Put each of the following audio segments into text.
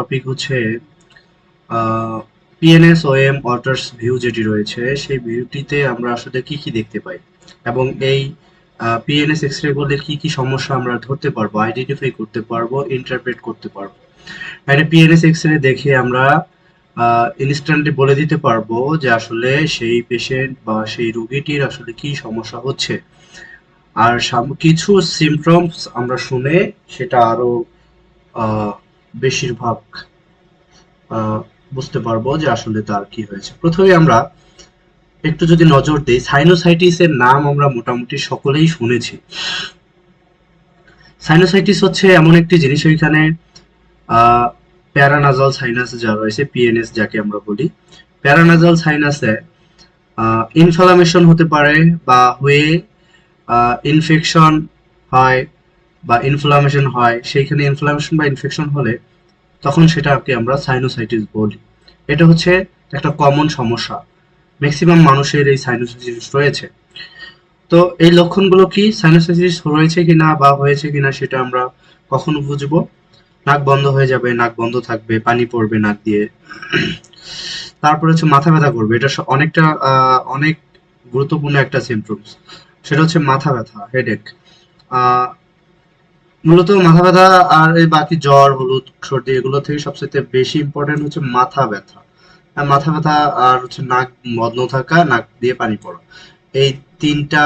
Topic হচ্ছে PNS-OM waters view যেটি রয়েছে সেই ভিউটিতে আমরা আসলে কি কি দেখতে পাই এবং এই পিএনএস এক্সরে করলে কি কি সমস্যা আমরা ধরতে পারবো, আইডেন্টিফাই করতে পারবো, ইন্টারপ্রেট করতে পারবো। একটা পিএনএস এক্সরে দেখে আমরা ইনস্ট্যান্টলি বলে দিতে পারবো যে আসলে সেই পেশেন্ট বা সেই রোগীটির আসলে কি সমস্যা হচ্ছে। আর কিছু সিমটমস আমরা শুনে সেটা আরো বেশিরভাগ আহ, বুঝতে পারবো যে আসলে তার কি হয়েছে। প্রথমে আমরা একটু যদি নজর দেই, সাইনোসাইটিস এর নাম আমরা মোটামুটি সকলেই শুনেছি। সাইনোসাইটিস হচ্ছে এমন একটি জিনিস, ওইখানে প্যারানাজাল সাইনাস যা রয়েছে, পিএনএস যাকে আমরা বলি, প্যারানাজাল সাইনাসে ইনফ্লামেশন হতে পারে বা হয়ে ইনফেকশন হয় বা ইনফ্লামেশন হয়। সেইখানে ইনফ্লামেশন বা ইনফেকশন হলে তখন সেটাকে আমরা সাইনোসাইটিস বলি। এটা হচ্ছে একটা কমন সমস্যা, ম্যাক্সিমাম মানুষের এই সাইনোসাইটিস রয়েছে। তো এই লক্ষণগুলো কি, সাইনোসাইটিস রয়েছে কিনা বা হয়েছে কিনা সেটা আমরা কখনো বুঝবো? নাক বন্ধ হয়ে যাবে, নাক বন্ধ থাকবে, পানি পড়বে নাক দিয়ে। তারপর হচ্ছে মাথা ব্যথা করবে, এটা অনেকটা অনেক গুরুত্বপূর্ণ একটা সিমটমস। সেটা হচ্ছে মাথা ব্যথা, হেডেক। মূলত মাথা ব্যথা আর এই বাকি জ্বর, হলুদ, সর্দি এগুলো থেকে সবচেয়ে বেশি ইম্পর্টেন্ট হচ্ছে মাথা ব্যথা। আর মাথা ব্যথা আর হচ্ছে নাক বন্ধ থাকা, নাক দিয়ে পানি পড়া, এই তিনটা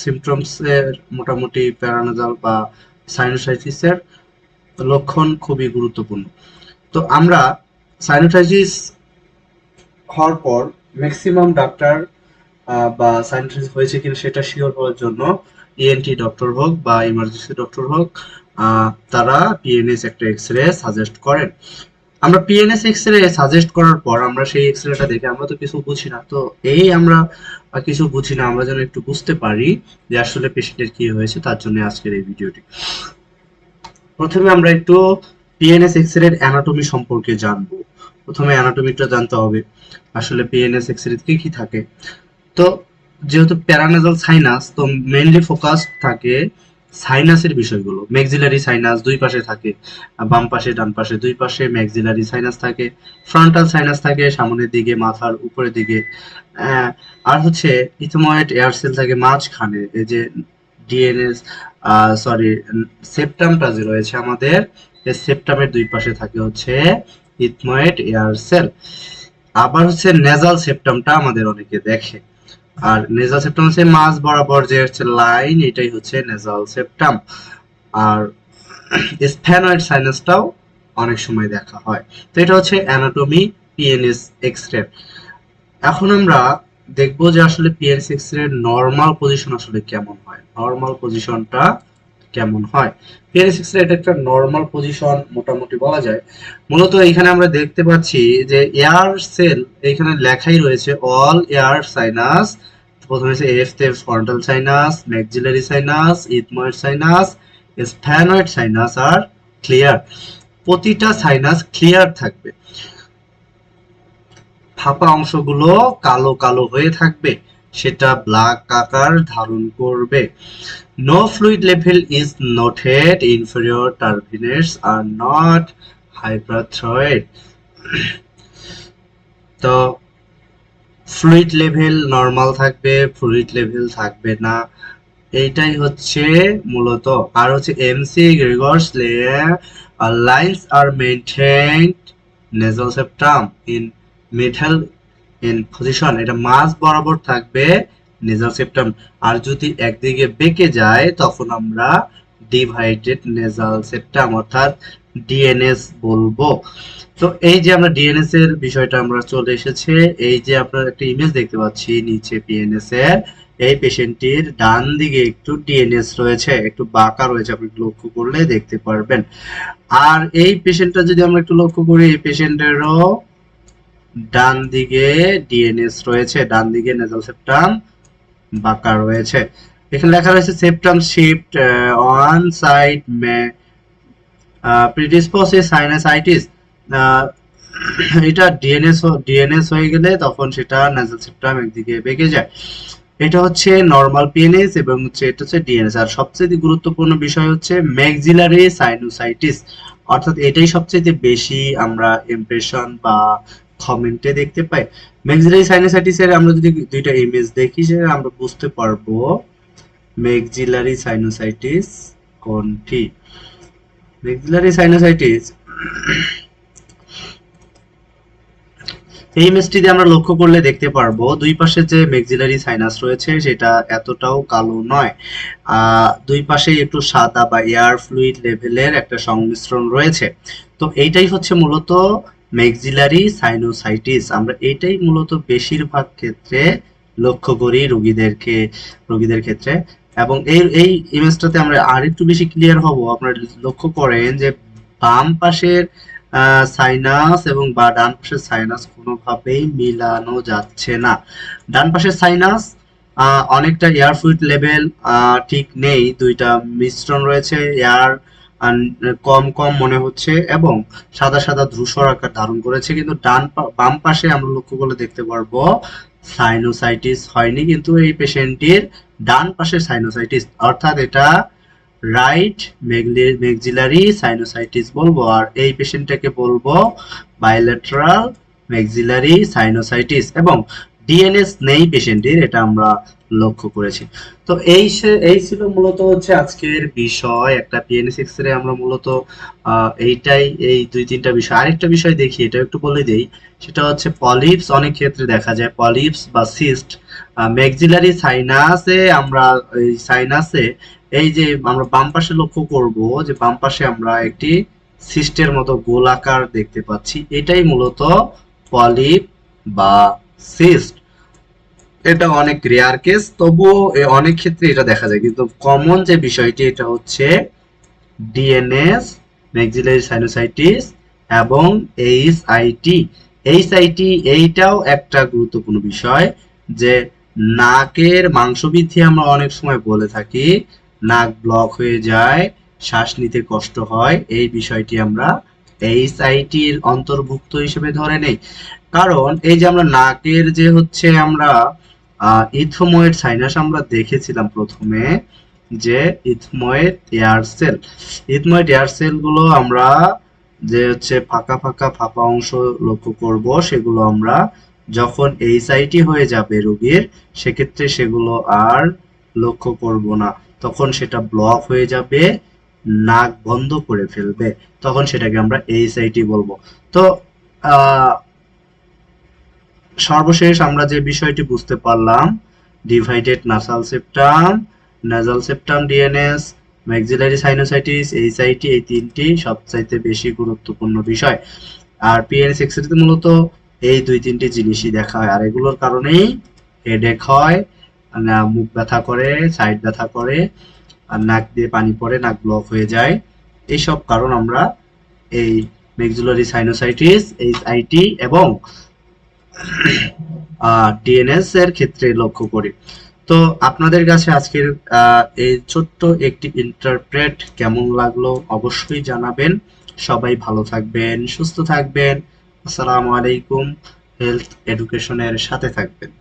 সিমটমস এর মোটামুটি প্যারানাজাল বা সাইনোসাইটিস এর লক্ষণ খুবই গুরুত্বপূর্ণ। তো আমরা সাইনোসাইটিস হওয়ার পর ম্যাক্সিমাম ডাক্তার বা সাইনোসাইটিস হয়েছে কিনা সেটা শিওর হওয়ার জন্য ইএনটি ডক্টর হোক বা ইমার্জেন্সি ডক্টর হোক, তারা পিএনএস একটা এক্সরে সাজেস্ট করেন। আমরা পিএনএস এক্সরে সাজেস্ট করার পর আমরা সেই এক্সরেটা দেখে আমরা তো কিছু বুঝি না, তো এই আমরা কিছু বুঝি না, আমরা যেন একটু বুঝতে পারি যে আসলে পেশেন্টের কি হয়েছে, তার জন্য আজকের এই ভিডিওটি। প্রথমে আমরা একটু পিএনএস এক্সরে এর অ্যানাটমি সম্পর্কে জানবো। প্রথমে অ্যানাটমিটা জানতে হবে, আসলে পিএনএস এক্সরে কি কি থাকে। তো যেহেতু প্যারানাজাল সাইনাস, তো মেইনলি ফোকাস থাকে সাইনাসের বিষয়গুলো। ম্যাক্সিলারি সাইনাস দুই পাশে থাকে, বাম পাশে ডান পাশে দুই পাশে ম্যাক্সিলারি সাইনাস থাকে। ফ্রন্টাল সাইনাস থাকে সামনের দিকে, মাথার উপরের দিকে। আর হচ্ছে ইথময়েড এয়ার সেল থাকে মাঝখানে, এই যে ডিএনএস সরি সেপ্টামটা যে রয়েছে আমাদের, এই সেপ্টামের দুই পাশে থাকে হচ্ছে ইথময়েড এয়ার সেল। আবার হচ্ছে নেজাল সেপ্টামটা আমাদের অনেকে দেখে, আর নেজাল সেপ্টাম হচ্ছে মাঝ বরাবর যে হচ্ছে লাইন, এটাই হচ্ছে নেজাল সেপ্টাম। আর স্ফেনয়েড সাইনাসটাও অনেক সময় দেখা হয়। তো এটা হচ্ছে অ্যানাটমি পিএনএস এক্সরে। এখন আমরা দেখবো যে আসলে পিএনএস এক্সরে নরমাল পজিশন আসলে কেমন হয়, নরমাল পজিশনটা কেমন হয়। পিএনএস এক্সরে এটা একটা নরমাল পজিশন মোটামুটি বলা যায়। মূলত এখানে আমরা দেখতে পাচ্ছি যে এয়ার সেল, এখানে লেখাই রয়েছে অল এয়ার সাইনাস। প্রথমে হচ্ছে এফ তে frontal sinus, maxillary sinus, ethmoid sinus, sphenoid sinus আর ক্লিয়ার। প্রতিটা সাইনাস ক্লিয়ার থাকবে, ফাঁপা অংশগুলো কালো কালো হয়ে থাকবে, সেটা ব্ল্যাক আকার ধারণ করবে। No fluid level is noted, inferior turbinates are not hypertrophied. তো ফ্লুইড লেভেল নরমাল থাকবে, ফ্লুইড লেভেল থাকবে না, এইটাই হচ্ছে মূলত। আর হচ্ছে McGregor's layer lines are maintained nasal septum in middle in position, এটা মাঝ বরাবর থাকবে নেজাল সেপ্টাম। আর যদি একদিকে বেঁকে যায় তখন আমরা ডিভাইডেড নেজাল সেপ্টাম অর্থাৎ ডিএনএস বলবো। তো এই যে আমরা ডিএনএস এর বিষয়টা আমরা চলে এসেছে, এই যে আপনারা একটা ইমেজ দেখতে পাচ্ছি নিচে পিএনএস এর, এই পেশেন্টটির ডান দিকে একটু ডিএনএস রয়েছে, একটু বাঁকা রয়েছে, আপনি লক্ষ্য করলে দেখতে পারবেন। আর এই পেশেন্টটা যদি আমরা একটু লক্ষ্য করি, এই পেশেন্টেরও ডান দিকে ডিএনএস রয়েছে, ডান দিকে নেজাল সেপ্টাম বাঁকা রয়েছে। এখানে লেখা রয়েছে septum shift on side may predispose sinusitis. এটা ডিএনএস হয়ে গেলে তখন সেটা নেজাল সেপ্টাম একদিকে বেঁকে যায়। এটা হচ্ছে নরমাল পিএনএস এবং হচ্ছে এটা হচ্ছে ডিএনএস। আর সবচেয়ে গুরুত্বপূর্ণ বিষয় হচ্ছে ম্যাক্সিলারি সাইনোসাইটিস, অর্থাৎ এটাই সবচেয়ে বেশি আমরা ইমপ্রেশন বা কমেন্টে দেখতে পাই। ম্যাক্সিলারি সাইনোসাইটিস এর আমরা যদি দুইটা ইমেজ দেখি সেটা আমরা বুঝতে পারবো ম্যাক্সিলারি সাইনোসাইটিস কোনটি। ম্যাক্সিলারি সাইনোসাইটিস এই ইমেজটিতে আমরা লক্ষ্য করলে দেখতে পারবো দুই পাশে যে ম্যাক্সিলারি সাইনাস রয়েছে সেটা এতটাও কালো নয়, দুই পাশে একটু সাদা বা এয়ার ফ্লুইড লেভেলের একটা সংমিশ্রণ রয়েছে। তো এইটাই হচ্ছে মূলত ম্যাক্সিলারি সাইনোসাইটিস। আমরা এইটাই মূলত বেশিরভাগ ক্ষেত্রে লক্ষ্য করি রোগীদের ক্ষেত্রে। এবং এই এই ইমেজটাতে আমরা আরেকটু বেশি ক্লিয়ার হব। আপনারা লক্ষ্য করেন যে বাম পাশের সাইনাস এবং বা ডান পাশের সাইনাস কোনোভাবেই মিলানো যাচ্ছে না। ডান পাশের সাইনাস অনেকটা এয়ার ফ্লুইড লেভেল ঠিক নেই, দুইটা মিশ্রণ রয়েছে, এয়ার কম কম মনে হচ্ছে এবং সাদা সাদা ধূসর আকার ধারণ করেছে। কিন্তু বাম পাশে আমরা লক্ষ্য করলে দেখতে পারবো সাইনোসাইটিস হয়নি, কিন্তু এই পেশেন্টটির ডান পাশের সাইনোসাইটিস, অর্থাৎ এটা রাইট ম্যাক্সিলারি সাইনোসাইটিস বলবো। আর এই পেশেন্টটাকে বলবো বাইলেটারাল ম্যাক্সিলারি সাইনোসাইটিস এবং ডিএনএস নেই পেশেন্টের, এটা আমরা লক্ষ্য করেছি। তো এই ছিল মূলত হচ্ছে আজকের বিষয়। একটা পিএনএস এক্সরে আমরা মূলত এইটাই, এই দুই তিনটা বিষয়। আরেকটা বিষয় দেখি, এটা একটু বলে দেই, সেটা হচ্ছে পলিপস অনেক ক্ষেত্রে দেখা যায়, পলিপস বা সিস্ট ম্যাক্সিলারি সাইনাসে। আমরা এই সাইনাসে এই যে আমরা বাম পাশে লক্ষ্য করব যে বাম পাশে আমরা একটি সিস্টের মতো গোলাকার দেখতে পাচ্ছি, এটাই মূলত পলিপ বা সিস্ট। এটা অনেক রেয়ার কেস, তবুও অনেক ক্ষেত্রে এটা দেখা যায়। কিন্তু কমন যে বিষয়টি এটা হচ্ছে ডিএনএস, ম্যাক্সিলারি সাইনোসাইটিস এবং এইচআইটি। এইচআইটি এইটাও একটা গুরুত্বপূর্ণ বিষয়, যে নাকের মাংসবৃদ্ধি আমরা অনেক সময় বলে থাকি, নাক ব্লক হয়ে যায়, শ্বাস নিতে কষ্ট হয়, এই বিষয়টি আমরা এইচআইটির অন্তর্ভুক্ত হিসেবে ধরে নেই। কারণ এই যে আমরা নাকের যে হচ্ছে আমরা ইথময়েড সাইনাস আমরা দেখেছিলাম প্রথমে, যে ইথময়েড এয়ার সেল গুলো আমরা যে হচ্ছে ফাঁকা ফাঁকা ফাঁপা অংশ লক্ষ্য করব, সেগুলো আমরা যখন এইচআইটি হয়ে যাবে রোগীর, সেক্ষেত্রে সেগুলো আর লক্ষ্য করব না, তখন সেটা ব্লক হয়ে যাবে, নাক বন্ধ করে ফেলবে, তখন সেটাকে আমরা এইচআইটি বলবো। তো আহ সর্বশেষ আমরা যে বিষয়টি বুঝতে পারলাম, divided nasal septum, DNS, maxillary sinusitis, HIT, এই তিনটি সবচাইতে বেশি গুরুত্বপূর্ণ বিষয়। আর পিএনএস এক্সরেতে মূলত এই দুই তিনটি জিনিসই দেখা হয়, আর এগুলোর কারণেই হেডেক হয়, মুখ ব্যথা করে, সাইড ব্যথা করে, আর নাক দিয়ে পানি পড়ে, নাক ব্লক হয়ে যায়। এইসব কারণ আমরা এই ম্যাক্সিলারি সাইনোসাইটিস, এইচআইটি এবং ডিএনএস এর ক্ষেত্রে লক্ষ্য করি। তো আপনাদের কাছে আজকের এই ছোট্ট একটি ইন্টারপ্রেট কেমন লাগলো অবশ্যই জানাবেন। সবাই ভালো থাকবেন, সুস্থ থাকবেন। আসসালামু আলাইকুম। হেলথ এডুকেশনের সাথে থাকবেন।